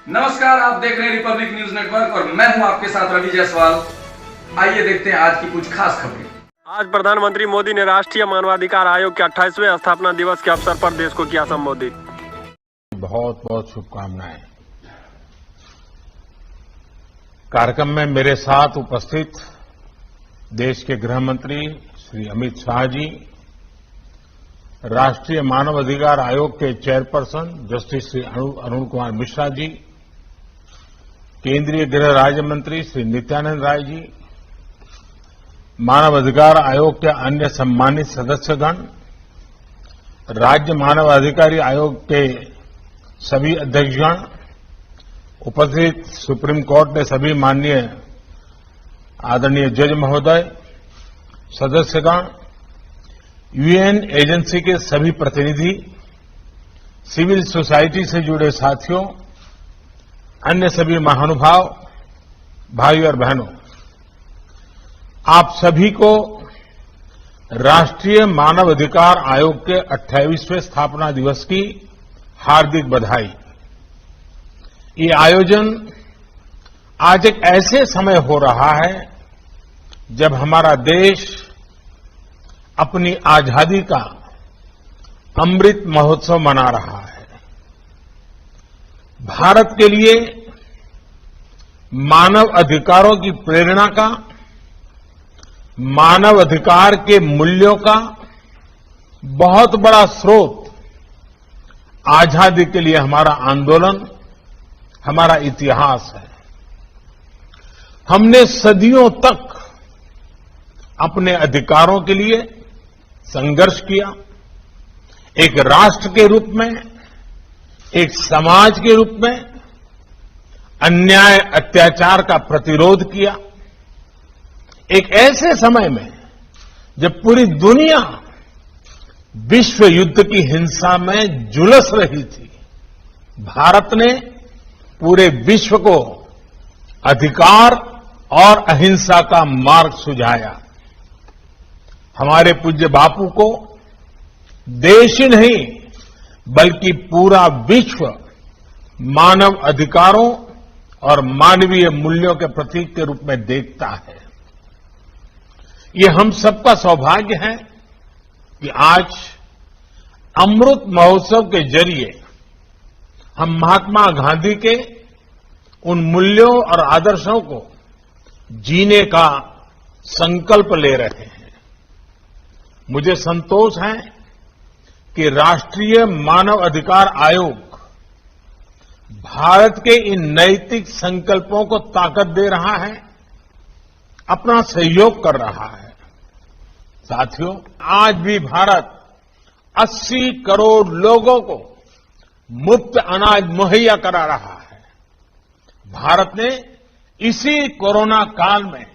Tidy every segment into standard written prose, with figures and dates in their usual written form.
नमस्कार, आप देख रहे हैं रिपब्लिक न्यूज नेटवर्क और मैं हूं आपके साथ रवि जायसवाल। आइए देखते हैं आज की कुछ खास खबरें। आज प्रधानमंत्री मोदी ने राष्ट्रीय मानवाधिकार आयोग के 28वें स्थापना दिवस के अवसर पर देश को किया संबोधित। बहुत बहुत शुभकामनाएं। कार्यक्रम में मेरे साथ उपस्थित देश के गृह मंत्री श्री अमित शाह जी, राष्ट्रीय मानव अधिकार आयोग के चेयरपर्सन जस्टिस श्री अरुण कुमार मिश्रा जी, केंद्रीय गृह राज्य मंत्री श्री नित्यानंद राय जी, मानव अधिकार आयोग के अन्य सम्मानित सदस्यगण, राज्य मानव अधिकारी आयोग के सभी अध्यक्षगण, उपस्थित सुप्रीम कोर्ट के सभी माननीय आदरणीय जज महोदय, सदस्यगण, यूएन एजेंसी के सभी प्रतिनिधि, सिविल सोसाइटी से जुड़े साथियों, अन्य सभी महानुभाव, भाई और बहनों, आप सभी को राष्ट्रीय मानव अधिकार आयोग के 28वें स्थापना दिवस की हार्दिक बधाई। ये आयोजन आज एक ऐसे समय हो रहा है जब हमारा देश अपनी आजादी का अमृत महोत्सव मना रहा है। भारत के लिए मानव अधिकारों की प्रेरणा का, मानव अधिकार के मूल्यों का बहुत बड़ा स्रोत आजादी के लिए हमारा आंदोलन, हमारा इतिहास है। हमने सदियों तक अपने अधिकारों के लिए संघर्ष किया, एक राष्ट्र के रूप में, एक समाज के रूप में अन्याय अत्याचार का प्रतिरोध किया। एक ऐसे समय में जब पूरी दुनिया विश्व युद्ध की हिंसा में झुलस रही थी, भारत ने पूरे विश्व को अधिकार और अहिंसा का मार्ग सुझाया। हमारे पूज्य बापू को देश ही नहीं बल्कि पूरा विश्व मानव अधिकारों और मानवीय मूल्यों के प्रतीक के रूप में देखता है। ये हम सबका सौभाग्य है कि आज अमृत महोत्सव के जरिए हम महात्मा गांधी के उन मूल्यों और आदर्शों को जीने का संकल्प ले रहे हैं। मुझे संतोष है कि राष्ट्रीय मानव अधिकार आयोग भारत के इन नैतिक संकल्पों को ताकत दे रहा है, अपना सहयोग कर रहा है। साथियों, आज भी भारत 80 करोड़ लोगों को मुफ्त अनाज मुहैया करा रहा है। भारत ने इसी कोरोना काल में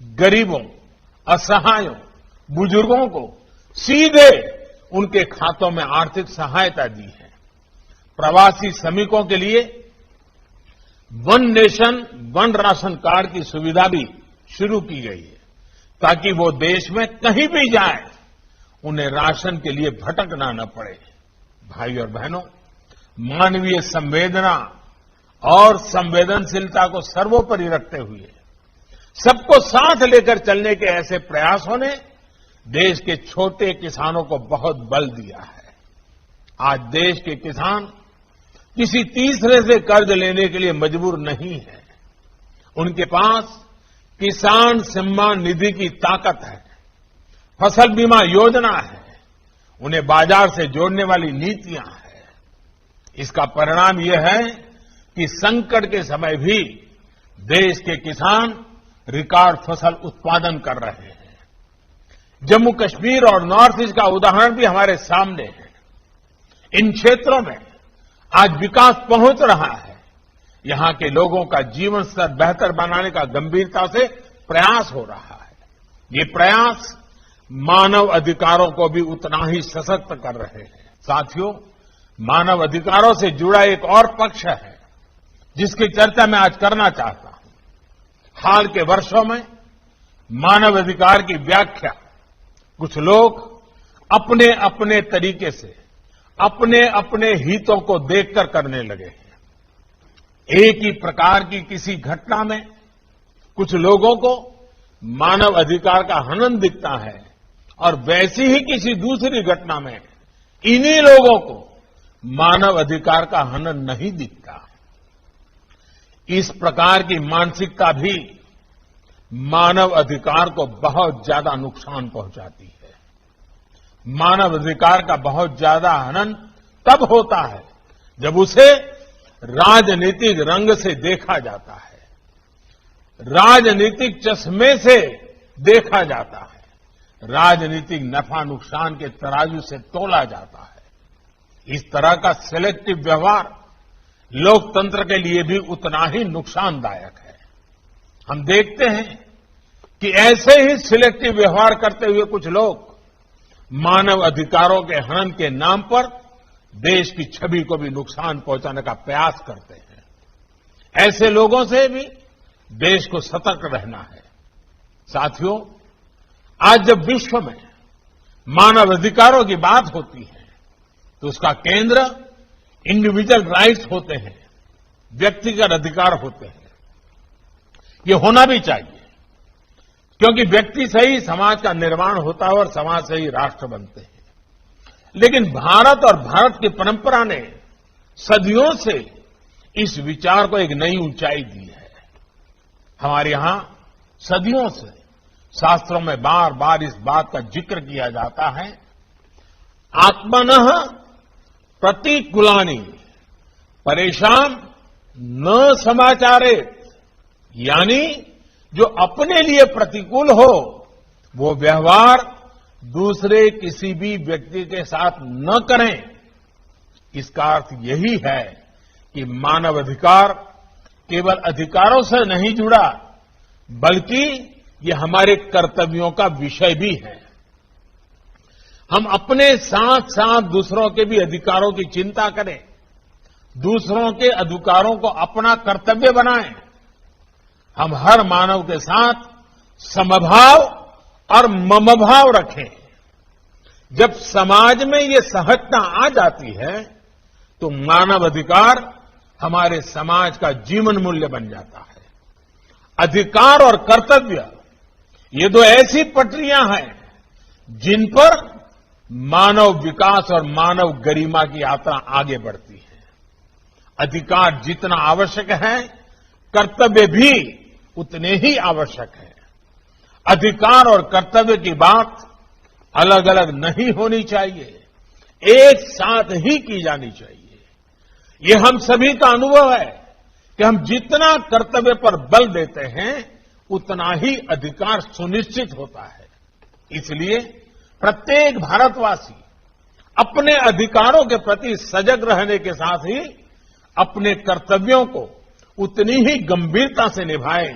गरीबों, असहायों, बुजुर्गों को सीधे उनके खातों में आर्थिक सहायता दी है। प्रवासी श्रमिकों के लिए one nation one ration card की सुविधा भी शुरू की गई है ताकि वो देश में कहीं भी जाए उन्हें राशन के लिए भटकना न पड़े। भाई और बहनों, मानवीय संवेदना और संवेदनशीलता को सर्वोपरि रखते हुए सबको साथ लेकर चलने के ऐसे प्रयासों ने देश के छोटे किसानों को बहुत बल दिया है। आज देश के किसान किसी तीसरे से कर्ज लेने के लिए मजबूर नहीं है। उनके पास किसान सम्मान निधि की ताकत है, फसल बीमा योजना है, उन्हें बाजार से जोड़ने वाली नीतियां हैं। इसका परिणाम यह है कि संकट के समय भी देश के किसान रिकॉर्ड फसल उत्पादन कर रहे हैं। जम्मू कश्मीर और नॉर्थ ईस्ट का उदाहरण भी हमारे सामने है। इन क्षेत्रों में आज विकास पहुंच रहा है। यहां के लोगों का जीवन स्तर बेहतर बनाने का गंभीरता से प्रयास हो रहा है। ये प्रयास मानव अधिकारों को भी उतना ही सशक्त कर रहे हैं। साथियों, मानव अधिकारों से जुड़ा एक और पक्ष है जिसकी चर्चा मैं आज करना चाहता हूं। हाल के वर्षों में मानव अधिकार की व्याख्या कुछ लोग अपने अपने तरीके से अपने अपने हितों को देखकर करने लगे हैं। एक ही प्रकार की किसी घटना में कुछ लोगों को मानव अधिकार का हनन दिखता है और वैसी ही किसी दूसरी घटना में इन्हीं लोगों को मानव अधिकार का हनन नहीं दिखता। इस प्रकार की मानसिकता भी मानव अधिकार को बहुत ज्यादा नुकसान पहुंचाती है। मानव अधिकार का बहुत ज्यादा हनन तब होता है जब उसे राजनीतिक रंग से देखा जाता है, राजनीतिक चश्मे से देखा जाता है, राजनीतिक नफा नुकसान के तराजू से तोला जाता है। इस तरह का सिलेक्टिव व्यवहार लोकतंत्र के लिए भी उतना ही नुकसानदायक है। हम देखते हैं कि ऐसे ही सिलेक्टिव व्यवहार करते हुए कुछ लोग मानव अधिकारों के हनन के नाम पर देश की छवि को भी नुकसान पहुंचाने का प्रयास करते हैं। ऐसे लोगों से भी देश को सतर्क रहना है। साथियों, आज जब विश्व में मानव अधिकारों की बात होती है तो उसका केंद्र इंडिविजुअल राइट्स होते हैं, व्यक्तिगत अधिकार होते हैं। ये होना भी चाहिए, क्योंकि व्यक्ति से ही समाज का निर्माण होता है और समाज से ही राष्ट्र बनते हैं। लेकिन भारत और भारत की परंपरा ने सदियों से इस विचार को एक नई ऊंचाई दी है। हमारे यहां सदियों से शास्त्रों में बार बार इस बात का जिक्र किया जाता है, आत्मनः प्रतिकूलानि परेशान न समाचारेत, यानी जो अपने लिए प्रतिकूल हो वो व्यवहार दूसरे किसी भी व्यक्ति के साथ न करें। इसका अर्थ यही है कि मानव अधिकार केवल अधिकारों से नहीं जुड़ा, बल्कि ये हमारे कर्तव्यों का विषय भी है। हम अपने साथ साथ दूसरों के भी अधिकारों की चिंता करें, दूसरों के अधिकारों को अपना कर्तव्य बनाएं। हम हर मानव के साथ समभाव और ममभाव रखें। जब समाज में ये सहजता आ जाती है तो मानव अधिकार हमारे समाज का जीवन मूल्य बन जाता है। अधिकार और कर्तव्य ये दो ऐसी पटरियां हैं जिन पर मानव विकास और मानव गरिमा की यात्रा आगे बढ़ती है। अधिकार जितना आवश्यक है, कर्तव्य भी उतने ही आवश्यक है। अधिकार और कर्तव्य की बात अलग अलग नहीं होनी चाहिए, एक साथ ही की जानी चाहिए। ये हम सभी का अनुभव है कि हम जितना कर्तव्य पर बल देते हैं उतना ही अधिकार सुनिश्चित होता है। इसलिए प्रत्येक भारतवासी अपने अधिकारों के प्रति सजग रहने के साथ ही अपने कर्तव्यों को उतनी ही गंभीरता से निभाए।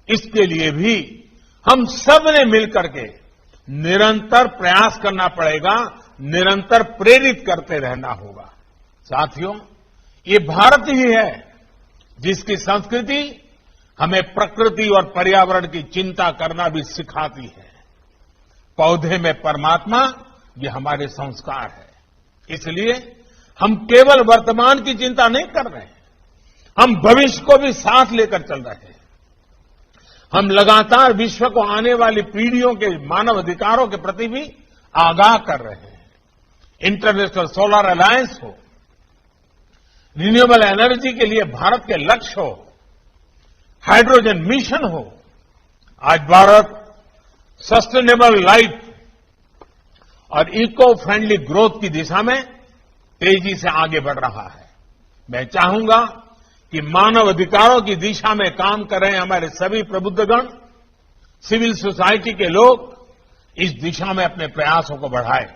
इसके लिए भी हम सब ने मिलकर के निरंतर प्रयास करना पड़ेगा, निरंतर प्रेरित करते रहना होगा। साथियों, ये भारत ही है जिसकी संस्कृति हमें प्रकृति और पर्यावरण की चिंता करना भी सिखाती है। पौधे में परमात्मा, ये हमारे संस्कार है। इसलिए हम केवल वर्तमान की चिंता नहीं कर रहे हैं, हम भविष्य को भी साथ लेकर चल रहे हैं। हम लगातार विश्व को आने वाली पीढ़ियों के मानव अधिकारों के प्रति भी आगाह कर रहे हैं। इंटरनेशनल सोलर अलायंस हो, रिन्यूएबल एनर्जी के लिए भारत के लक्ष्य हो, हाइड्रोजन मिशन हो, आज भारत सस्टेनेबल लाइफ और इको फ्रेंडली ग्रोथ की दिशा में तेजी से आगे बढ़ रहा है। मैं चाहूंगा कि मानव अधिकारों की दिशा में काम कर रहे हमारे सभी प्रबुद्धगण, सिविल सोसाइटी के लोग इस दिशा में अपने प्रयासों को बढ़ाएं।